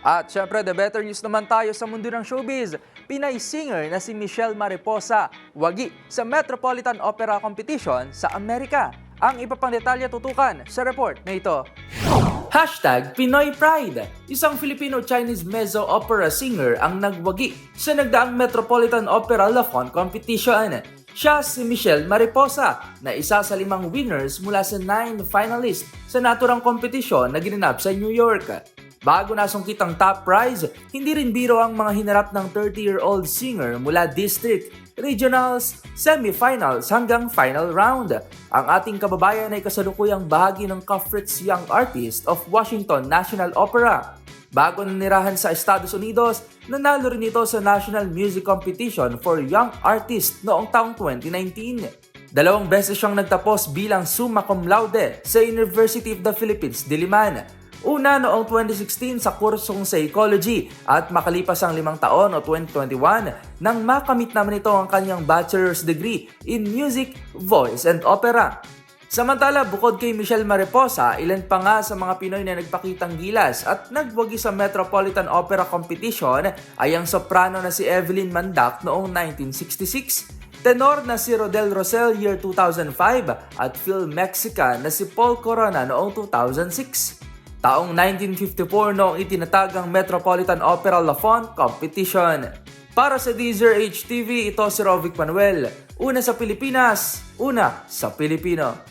At syempre, the better news naman tayo sa mundo ng showbiz. Pinay singer na si Michelle Mariposa, wagi sa Metropolitan Opera Competition sa Amerika. Ang iba pang detalye tutukan sa report na ito. Hashtag Pinoy Pride. Isang Filipino-Chinese mezzo-opera singer ang nagwagi sa nagdaang Metropolitan Opera Lafon Competition. Siya si Michelle Mariposa na isa sa 5 winners mula sa 9 finalists sa naturang kompetisyon na ginanap sa New York. Bago nasungkit ang top prize, hindi rin biro ang mga hinarap ng 30-year-old singer mula district, regionals, semifinals hanggang final round. Ang ating kababayan ay kasalukuyang bahagi ng Cufrit's Young Artist of Washington National Opera. Bago nanirahan sa Estados Unidos, nanalo rin ito sa National Music Competition for Young Artists noong taong 2019. 2 beses siyang nagtapos bilang summa cum laude sa University of the Philippines, Diliman. Una noong 2016 sa kursong Psychology at makalipas ang 5 taon o 2021 nang makamit naman ito ang kanyang bachelor's degree in music, voice, and opera. Samantala, bukod kay Michelle Mariposa, ilan pa nga sa mga Pinoy na nagpakitang gilas at nagwagi sa Metropolitan Opera Competition ay ang soprano na si Evelyn Mandak noong 1966, tenor na si Rodel Rosell year 2005 at film Mexican na si Paul Corona noong 2006. Taong 1954 noong itinatag ang Metropolitan Opera Lafon Competition. Para sa Deezer HTV, ito si Rovic Manuel. Una sa Pilipinas, una sa Pilipino.